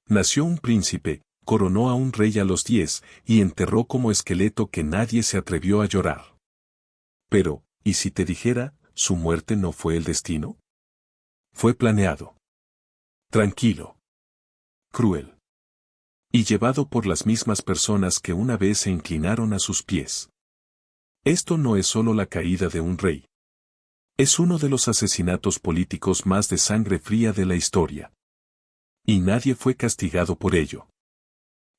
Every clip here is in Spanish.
Nació un príncipe, coronó a un rey a los 10 y enterró como esqueleto que nadie se atrevió a llorar. Pero, ¿y si te dijera, su muerte no fue el destino? Fue planeado. Tranquilo. Cruel. Y llevado por las mismas personas que una vez se inclinaron a sus pies. Esto no es solo la caída de un rey. Es uno de los asesinatos políticos más de sangre fría de la historia. Y nadie fue castigado por ello.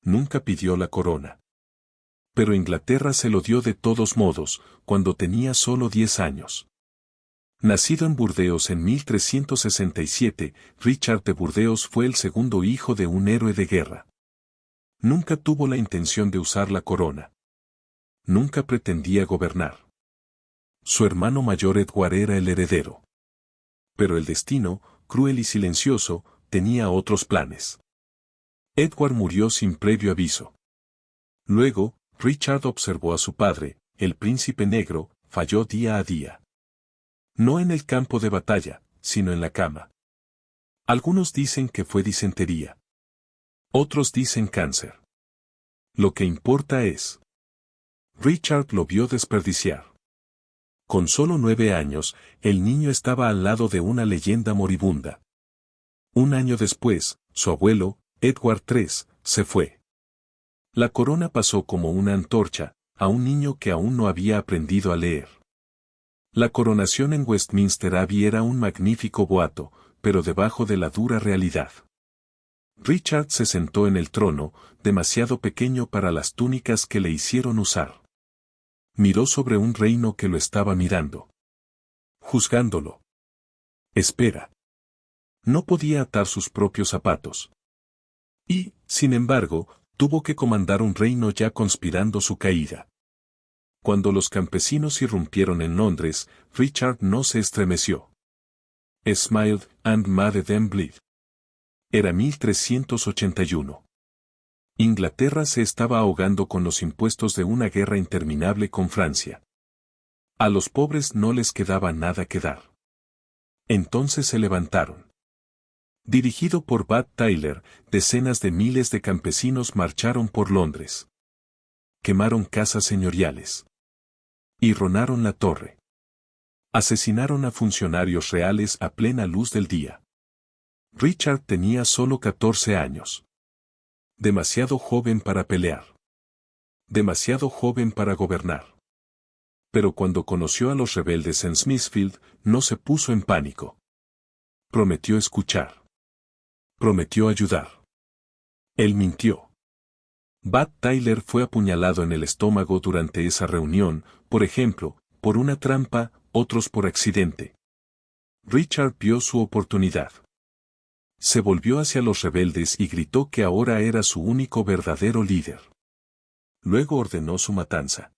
Nunca pidió la corona. Pero Inglaterra se lo dio de todos modos, cuando tenía solo 10 años. Nacido en Burdeos en 1367, Richard de Burdeos fue el segundo hijo de un héroe de guerra. Nunca tuvo la intención de usar la corona. Nunca pretendía gobernar. Su hermano mayor Edward era el heredero. Pero el destino, cruel y silencioso, tenía otros planes. Edward murió sin previo aviso. Luego, Richard observó a su padre, el príncipe negro, falló día a día. No en el campo de batalla, sino en la cama. Algunos dicen que fue disentería. Otros dicen cáncer. Lo que importa es. Richard lo vio desperdiciar. Con solo 9 años, el niño estaba al lado de una leyenda moribunda. Un año después, su abuelo, Edward III, se fue. La corona pasó como una antorcha, a un niño que aún no había aprendido a leer. La coronación en Westminster Abbey era un magnífico boato, pero debajo de la dura realidad. Richard se sentó en el trono, demasiado pequeño para las túnicas que le hicieron usar. Miró sobre un reino que lo estaba mirando. Juzgándolo. Espera. No podía atar sus propios zapatos. Y, sin embargo, tuvo que comandar un reino ya conspirando su caída. Cuando los campesinos irrumpieron en Londres, Richard no se estremeció. Smiled and made them bleed. Era 1381. Inglaterra se estaba ahogando con los impuestos de una guerra interminable con Francia. A los pobres no les quedaba nada que dar. Entonces se levantaron. Dirigido por Bat Tyler, decenas de miles de campesinos marcharon por Londres. Quemaron casas señoriales. Irronaron la torre. Asesinaron a funcionarios reales a plena luz del día. Richard tenía solo 14 años. Demasiado joven para pelear. Demasiado joven para gobernar. Pero cuando conoció a los rebeldes en Smithfield, no se puso en pánico. Prometió escuchar. Prometió ayudar. Él mintió. Bat Tyler fue apuñalado en el estómago durante esa reunión, por ejemplo, por una trampa, otros por accidente. Richard vio su oportunidad. Se volvió hacia los rebeldes y gritó que ahora era su único verdadero líder. Luego ordenó su matanza.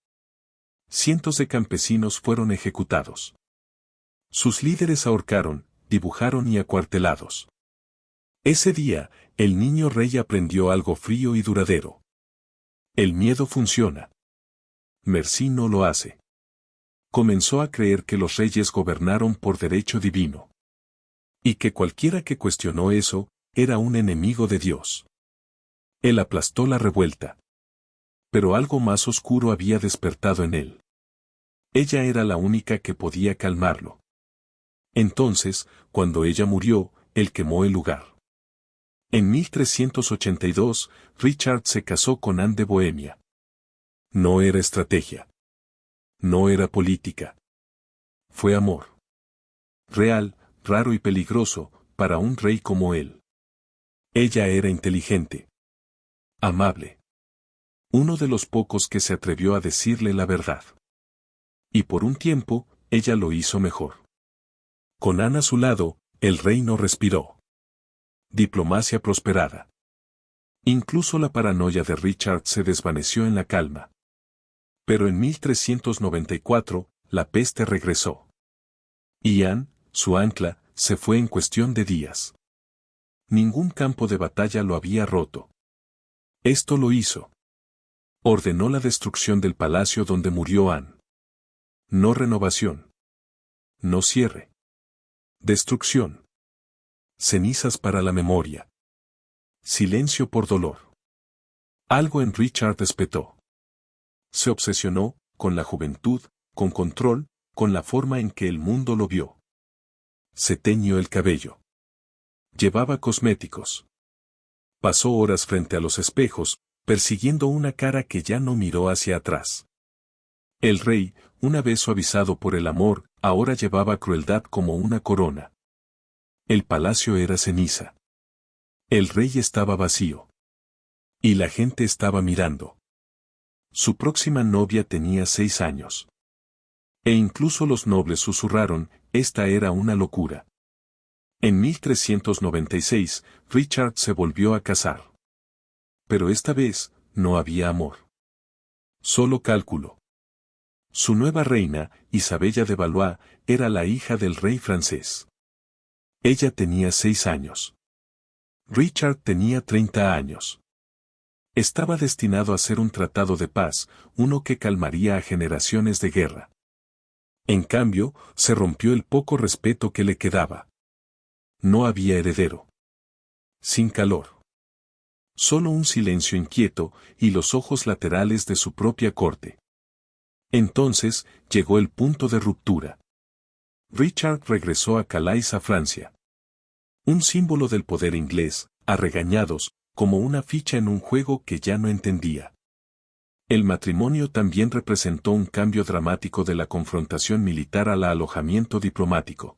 Cientos de campesinos fueron ejecutados. Sus líderes ahorcaron, dibujaron y acuartelados. Ese día, el niño rey aprendió algo frío y duradero. El miedo funciona. Merci no lo hace. Comenzó a creer que los reyes gobernaron por derecho divino. Y que cualquiera que cuestionó eso, era un enemigo de Dios. Él aplastó la revuelta. Pero algo más oscuro había despertado en él. Ella era la única que podía calmarlo. Entonces, cuando ella murió, él quemó el lugar. En 1382, Richard se casó con Anne de Bohemia. No era estrategia. No era política. Fue amor. Real, raro y peligroso, para un rey como él. Ella era inteligente. Amable. Uno de los pocos que se atrevió a decirle la verdad. Y por un tiempo, ella lo hizo mejor. Con Anne a su lado, el reino respiró. Diplomacia prosperada. Incluso la paranoia de Richard se desvaneció en la calma. Pero en 1394, la peste regresó. Y Anne, su ancla, se fue en cuestión de días. Ningún campo de batalla lo había roto. Esto lo hizo. Ordenó la destrucción del palacio donde murió Anne. No renovación. No cierre. Destrucción. Cenizas para la memoria. Silencio por dolor. Algo en Richard espetó. Se obsesionó, con la juventud, con control, con la forma en que el mundo lo vio. Se teñió el cabello. Llevaba cosméticos. Pasó horas frente a los espejos, persiguiendo una cara que ya no miró hacia atrás. El rey, una vez suavizado por el amor, ahora llevaba crueldad como una corona. El palacio era ceniza. El rey estaba vacío. Y la gente estaba mirando. Su próxima novia tenía 6 años. E incluso los nobles susurraron, esta era una locura. En 1396, Richard se volvió a casar. Pero esta vez, no había amor. Solo cálculo. Su nueva reina, Isabella de Valois, era la hija del rey francés. Ella tenía 6 años. Richard tenía 30 años. Estaba destinado a ser un tratado de paz, uno que calmaría a generaciones de guerra. En cambio, se rompió el poco respeto que le quedaba. No había heredero. Sin calor. Solo un silencio inquieto y los ojos laterales de su propia corte. Entonces, llegó el punto de ruptura. Richard regresó a Calais a Francia. Un símbolo del poder inglés, a regañados, como una ficha en un juego que ya no entendía. El matrimonio también representó un cambio dramático de la confrontación militar al alojamiento diplomático.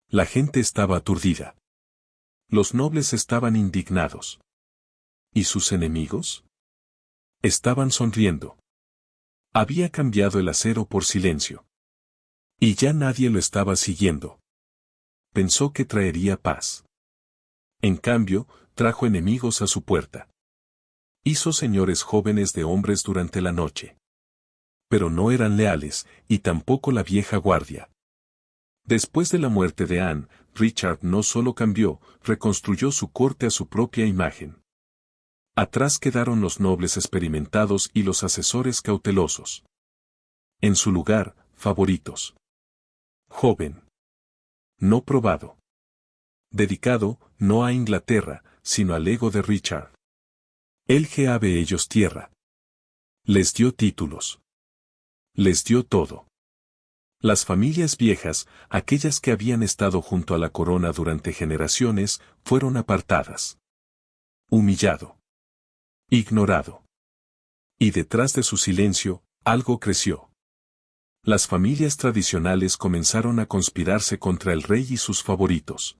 La gente estaba aturdida. Los nobles estaban indignados. ¿Y sus enemigos? Estaban sonriendo. Había cambiado el acero por silencio. Y ya nadie lo estaba siguiendo. Pensó que traería paz. En cambio, trajo enemigos a su puerta. Hizo señores jóvenes de hombres durante la noche. Pero no eran leales, y tampoco la vieja guardia. Después de la muerte de Anne, Richard no solo cambió, reconstruyó su corte a su propia imagen. Atrás quedaron los nobles experimentados y los asesores cautelosos. En su lugar, favoritos. Joven. No probado. Dedicado, no a Inglaterra, sino al ego de Richard. Él gab ellos tierra. Les dio títulos. Les dio todo. Las familias viejas, aquellas que habían estado junto a la corona durante generaciones, fueron apartadas. Humillado. Ignorado. Y detrás de su silencio, algo creció. Las familias tradicionales comenzaron a conspirarse contra el rey y sus favoritos.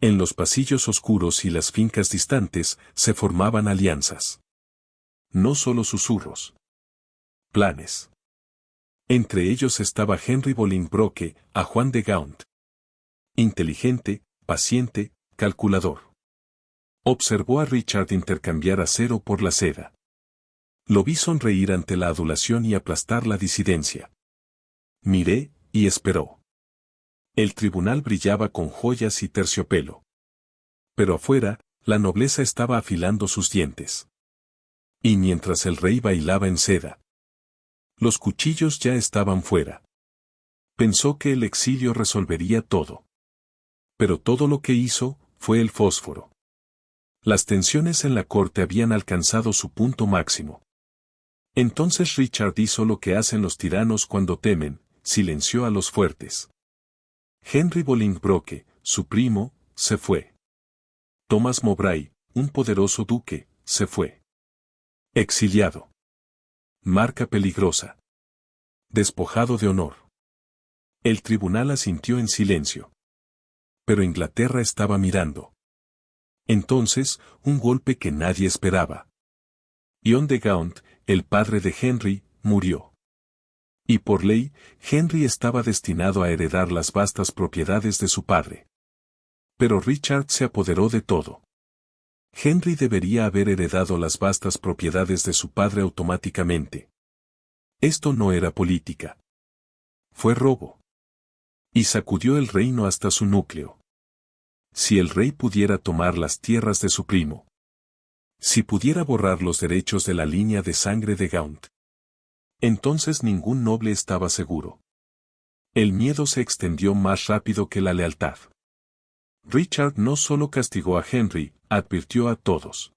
En los pasillos oscuros y las fincas distantes, se formaban alianzas. No solo susurros. Planes. Entre ellos estaba Henry Bolingbroke, a Juan de Gaunt. Inteligente, paciente, calculador. Observó a Richard intercambiar acero por la seda. Lo vi sonreír ante la adulación y aplastar la disidencia. Miré, y esperó. El tribunal brillaba con joyas y terciopelo. Pero afuera, la nobleza estaba afilando sus dientes. Y mientras el rey bailaba en seda, los cuchillos ya estaban fuera. Pensó que el exilio resolvería todo. Pero todo lo que hizo, fue el fósforo. Las tensiones en la corte habían alcanzado su punto máximo. Entonces Richard hizo lo que hacen los tiranos cuando temen, silenció a los fuertes. Henry Bolingbroke, su primo, se fue. Thomas Mowbray, un poderoso duque, se fue. Exiliado. Marca peligrosa. Despojado de honor. El tribunal asintió en silencio. Pero Inglaterra estaba mirando. Entonces, un golpe que nadie esperaba. John de Gaunt, el padre de Henry, murió. Y por ley, Henry estaba destinado a heredar las vastas propiedades de su padre. Pero Richard se apoderó de todo. Henry debería haber heredado las vastas propiedades de su padre automáticamente. Esto no era política. Fue robo. Y sacudió el reino hasta su núcleo. Si el rey pudiera tomar las tierras de su primo. Si pudiera borrar los derechos de la línea de sangre de Gaunt. Entonces ningún noble estaba seguro. El miedo se extendió más rápido que la lealtad. Richard no solo castigó a Henry, advirtió a todos.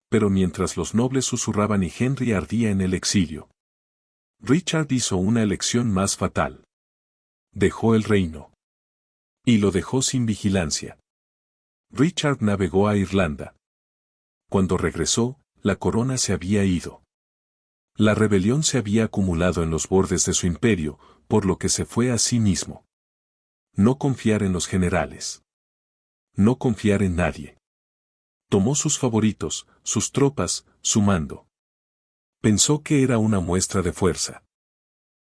Pero mientras los nobles susurraban y Henry ardía en el exilio, Richard hizo una elección más fatal. Dejó el reino. Y lo dejó sin vigilancia. Richard navegó a Irlanda. Cuando regresó, la corona se había ido. La rebelión se había acumulado en los bordes de su imperio, por lo que se fue a sí mismo. No confiar en los generales. No confiar en nadie. Tomó sus favoritos, sus tropas, su mando. Pensó que era una muestra de fuerza.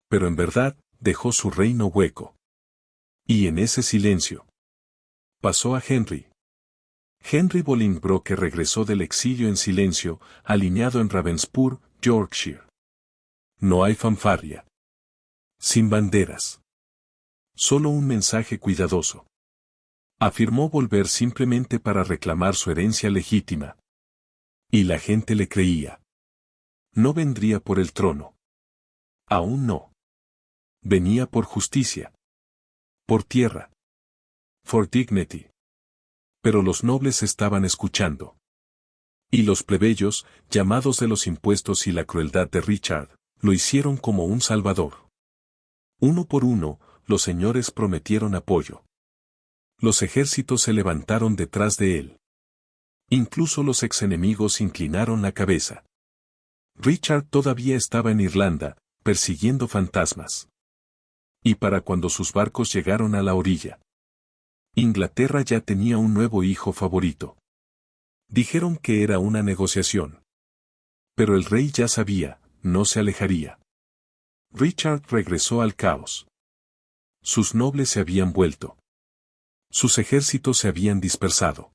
Pero en verdad, dejó su reino hueco. Y en ese silencio, pasó a Henry. Henry Bolingbroke regresó del exilio en silencio, alineado en Ravensbourne, Yorkshire. No hay fanfarria. Sin banderas. Solo un mensaje cuidadoso. Afirmó volver simplemente para reclamar su herencia legítima. Y la gente le creía. No vendría por el trono. Aún no. Venía por justicia. Por tierra. For dignity. Pero los nobles estaban escuchando. Y los plebeyos, llamados de los impuestos y la crueldad de Richard, lo hicieron como un salvador. Uno por uno, los señores prometieron apoyo. Los ejércitos se levantaron detrás de él. Incluso los exenemigos inclinaron la cabeza. Richard todavía estaba en Irlanda, persiguiendo fantasmas. Y para cuando sus barcos llegaron a la orilla, Inglaterra ya tenía un nuevo hijo favorito. Dijeron que era una negociación. Pero el rey ya sabía, no se alejaría. Richard regresó al caos. Sus nobles se habían vuelto. Sus ejércitos se habían dispersado.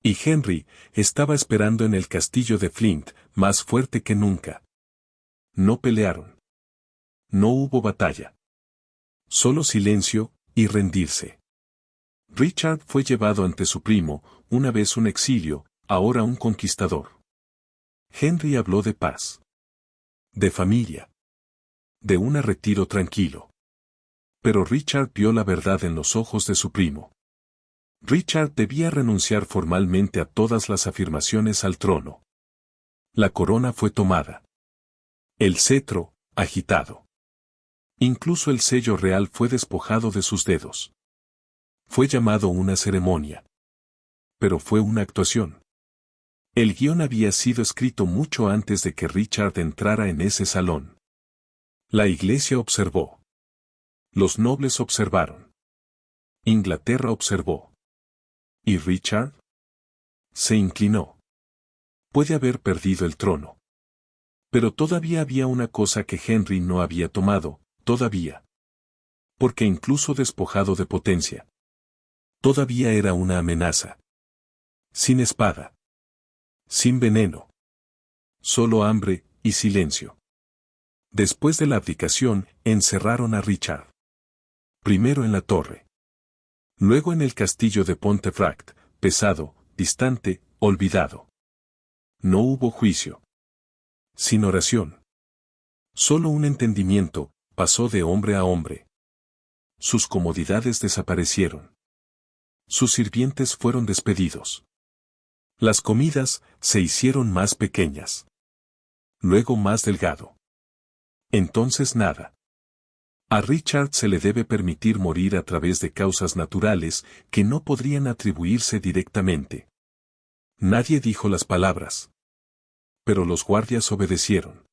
Y Henry estaba esperando en el castillo de Flint, más fuerte que nunca. No pelearon. No hubo batalla. Solo silencio y rendirse. Richard fue llevado ante su primo, una vez un exilio, ahora un conquistador. Henry habló de paz. De familia. De un retiro tranquilo. Pero Richard vio la verdad en los ojos de su primo. Richard debía renunciar formalmente a todas las afirmaciones al trono. La corona fue tomada. El cetro, agitado. Incluso el sello real fue despojado de sus dedos. Fue llamado una ceremonia. Pero fue una actuación. El guión había sido escrito mucho antes de que Richard entrara en ese salón. La iglesia observó. Los nobles observaron. Inglaterra observó. ¿Y Richard? Se inclinó. Puede haber perdido el trono. Pero todavía había una cosa que Henry no había tomado, todavía. Porque incluso despojado de potencia, todavía era una amenaza. Sin espada. Sin veneno. Solo hambre y silencio. Después de la abdicación, encerraron a Richard. Primero en la torre. Luego en el castillo de Pontefract, pesado, distante, olvidado. No hubo juicio. Sin oración. Solo un entendimiento, pasó de hombre a hombre. Sus comodidades desaparecieron. Sus sirvientes fueron despedidos. Las comidas se hicieron más pequeñas. Luego más delgado. Entonces nada. A Richard se le debe permitir morir a través de causas naturales que no podrían atribuirse directamente. Nadie dijo las palabras. Pero los guardias obedecieron.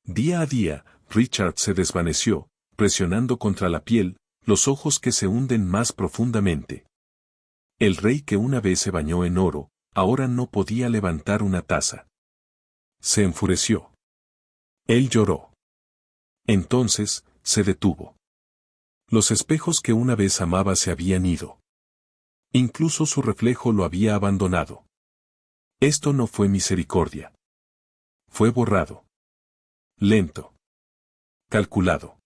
Día a día, Richard se desvaneció, presionando contra la piel, los ojos que se hunden más profundamente. El rey que una vez se bañó en oro, ahora no podía levantar una taza. Se enfureció. Él lloró. Entonces, se detuvo. Los espejos que una vez amaba se habían ido. Incluso su reflejo lo había abandonado. Esto no fue misericordia. Fue borrado. Lento. Calculado.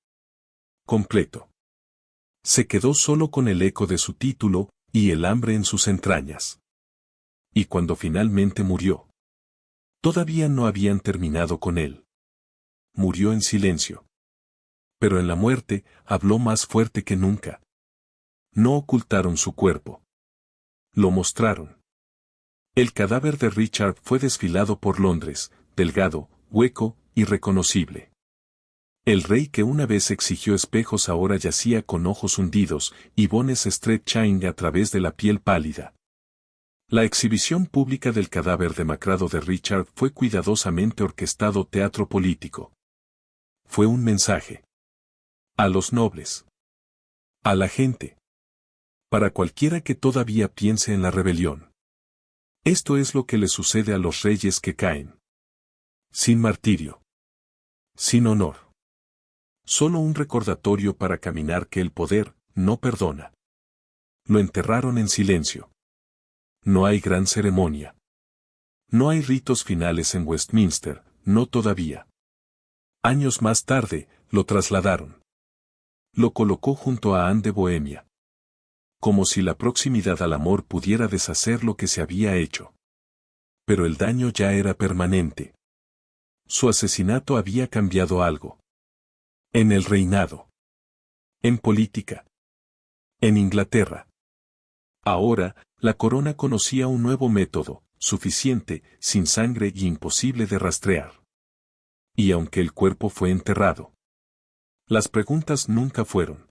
Completo. Se quedó solo con el eco de su título, y el hambre en sus entrañas. Y cuando finalmente murió, todavía no habían terminado con él. Murió en silencio. Pero en la muerte, habló más fuerte que nunca. No ocultaron su cuerpo. Lo mostraron. El cadáver de Richard fue desfilado por Londres, delgado, hueco, irreconocible. El rey que una vez exigió espejos ahora yacía con ojos hundidos y bones stretching a través de la piel pálida. La exhibición pública del cadáver demacrado de Richard fue cuidadosamente orquestado teatro político. Fue un mensaje. A los nobles. A la gente. Para cualquiera que todavía piense en la rebelión. Esto es lo que le sucede a los reyes que caen. Sin martirio. Sin honor. Solo un recordatorio para caminar que el poder no perdona. Lo enterraron en silencio. No hay gran ceremonia. No hay ritos finales en Westminster, no todavía. Años más tarde, lo trasladaron. Lo colocó junto a Anne de Bohemia. Como si la proximidad al amor pudiera deshacer lo que se había hecho. Pero el daño ya era permanente. Su asesinato había cambiado algo. En el reinado. En política. En Inglaterra. Ahora, la corona conocía un nuevo método, suficiente, sin sangre y imposible de rastrear. Y aunque el cuerpo fue enterrado, las preguntas nunca fueron.